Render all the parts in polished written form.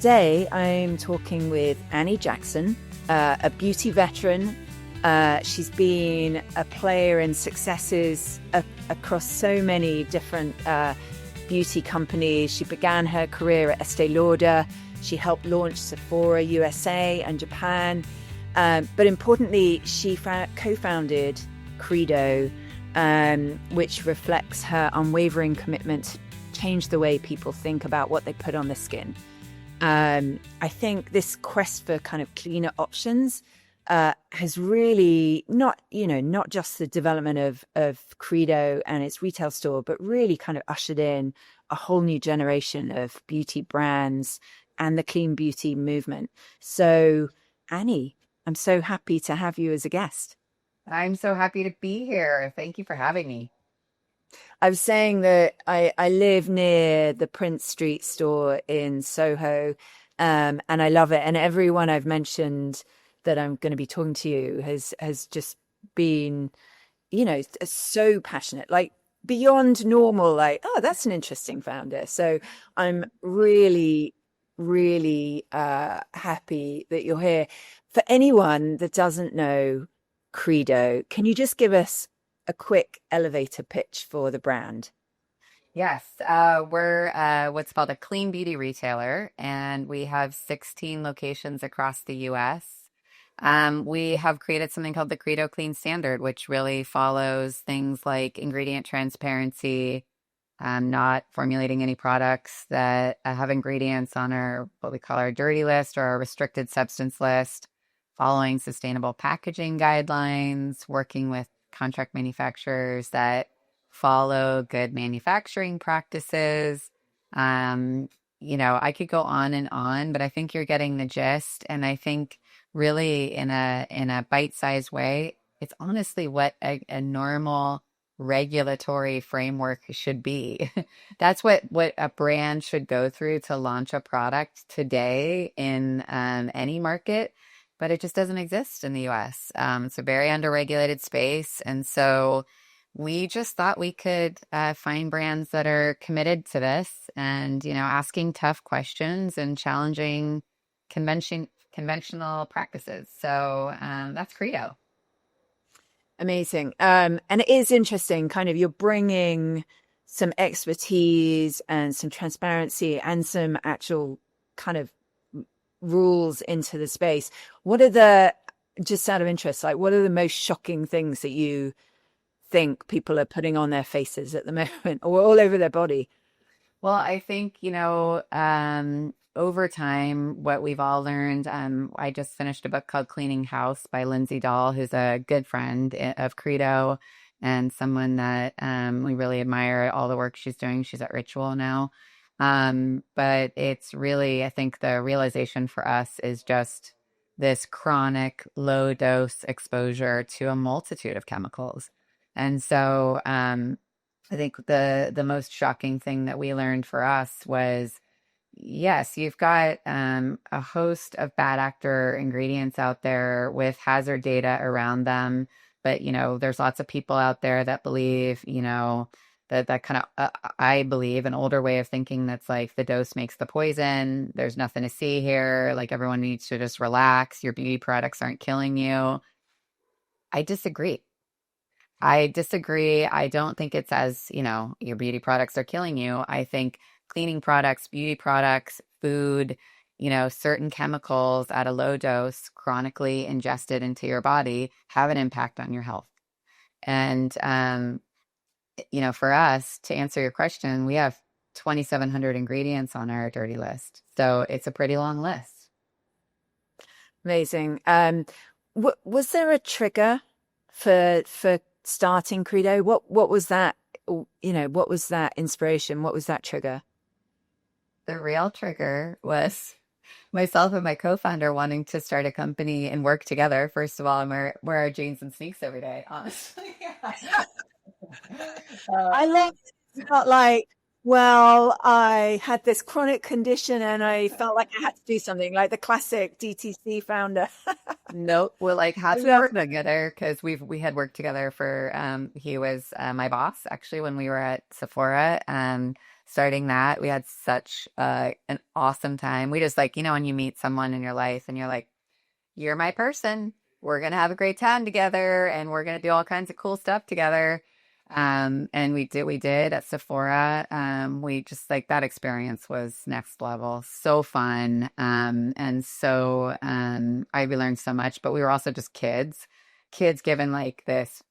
Today, I'm talking with Annie Jackson, a beauty veteran. She's been a player in successes across so many different beauty companies. She began her career at Estee Lauder. She helped launch Sephora USA and Japan. But importantly, she co-founded Credo, which reflects her unwavering commitment to change the way people think about what they put on their skin. I think this quest for kind of cleaner options has really not just the development of Credo and its retail store, but really kind of ushered in a whole new generation of beauty brands and the clean beauty movement. So, Annie, I'm so happy to have you as a guest. I'm so happy to be here. Thank you for having me. I was saying that I live near the Prince Street store in Soho, and I love it. And everyone I've mentioned that I'm going to be talking to you has just been, so passionate, like beyond normal. Like, oh, that's an interesting founder. So I'm really, really happy that you're here. For anyone that doesn't know Credo, can you just give us a quick elevator pitch for the brand? Yes, we're what's called a clean beauty retailer, and we have 16 locations across the US. We have created something called the Credo Clean Standard, which really follows things like ingredient transparency, not formulating any products that have ingredients on our what we call our dirty list or our restricted substance list, following sustainable packaging guidelines, working with contract manufacturers that follow good manufacturing practices. I could go on and on, but I think you're getting the gist. And I think really in a bite-sized way, it's honestly what a normal regulatory framework should be. That's what a brand should go through to launch a product today in any market, but it just doesn't exist in the US. It's a very underregulated space. And so we just thought we could find brands that are committed to this and, asking tough questions and challenging conventional practices. So that's Credo. Amazing. And it is interesting, kind of, you're bringing some expertise and some transparency and some actual kind of rules into the space. What are just out of interest, like what are the most shocking things that you think people are putting on their faces at the moment or all over their body? Well, I think, over time, what we've all learned, I just finished a book called Cleaning House by Lindsay Dahl, who's a good friend of Credo and someone that we really admire all the work she's doing. She's at Ritual now. But it's really, I think the realization for us is just this chronic low dose exposure to a multitude of chemicals. And so, I think the most shocking thing that we learned for us was, yes, you've got a host of bad actor ingredients out there with hazard data around them, but there's lots of people out there that believe, that kind of I believe an older way of thinking that's like the dose makes the poison. There's nothing to see here. Like everyone needs to just relax. Your beauty products aren't killing you. I disagree. I disagree. I don't think it's as, your beauty products are killing you. I think cleaning products, beauty products, food, certain chemicals at a low dose, chronically ingested into your body, have an impact on your health. And, for us, to answer your question, we have 2,700 ingredients on our dirty list. So it's a pretty long list. Amazing. Was there a trigger for starting Credo? What was that? What was that inspiration? What was that trigger? The real trigger was myself and my co-founder wanting to start a company and work together. First of all, and wear our jeans and sneaks every day, honestly. I love it. It's not like, well, I had this chronic condition and I felt like I had to do something, like the classic DTC founder. Nope. We're like, how I to love work together because we had worked together for he was my boss actually when we were at Sephora. starting that. We had such an awesome time. We just like, when you meet someone in your life and you're like, you're my person. We're gonna have a great time together and we're gonna do all kinds of cool stuff together. And we did at Sephora. We just like that experience was next level. So fun. And so I we learned so much, but we were also just kids given like this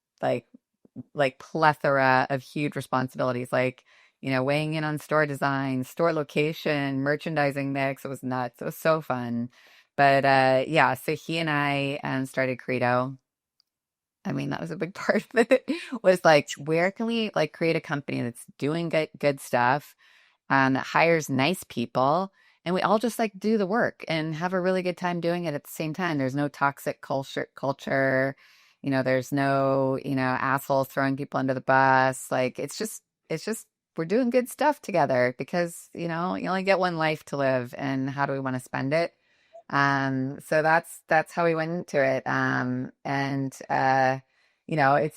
like plethora of huge responsibilities, like, weighing in on store design, store location, merchandising mix. It was nuts. It was so fun. But yeah, so he and I started Credo. I mean, that was a big part of it, was like, where can we like create a company that's doing good stuff, that hires nice people, and we all just like do the work and have a really good time doing it at the same time. There's no toxic culture, there's no, assholes throwing people under the bus. Like it's just we're doing good stuff together because, you only get one life to live, and how do we want to spend it? So that's how we went into it. And it's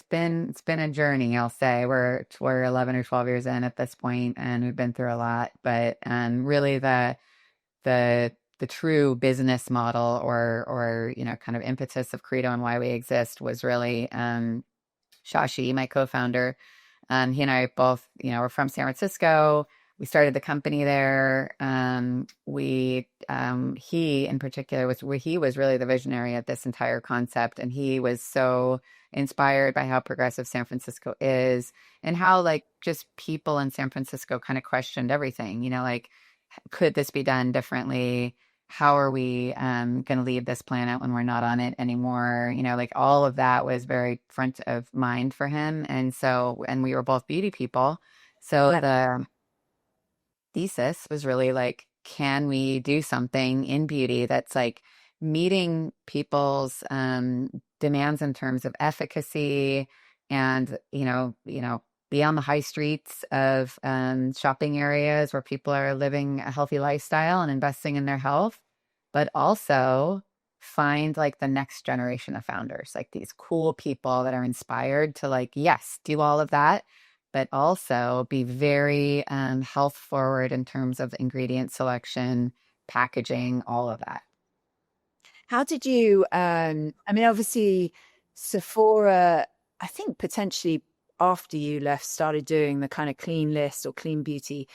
been a journey, I'll say. We're 11 or 12 years in at this point, and we've been through a lot. But really the true business model, or kind of impetus of Credo and why we exist was really Shashi, my co-founder. He and I both, we're from San Francisco. We started the company there. He in particular he was really the visionary of this entire concept, and he was so inspired by how progressive San Francisco is, and how like just people in San Francisco kind of questioned everything. Like, could this be done differently? How are we going to leave this planet when we're not on it anymore? Like all of that was very front of mind for him. And we were both beauty people. So the thesis was really like, can we do something in beauty that's like meeting people's demands in terms of efficacy, and be on the high streets of shopping areas where people are living a healthy lifestyle and investing in their health, but also find like the next generation of founders, like these cool people that are inspired to like, yes, do all of that, but also be very health forward in terms of ingredient selection, packaging, all of that. How did you, I mean, obviously, Sephora, I think potentially after you left, started doing the kind of clean list or clean beauty.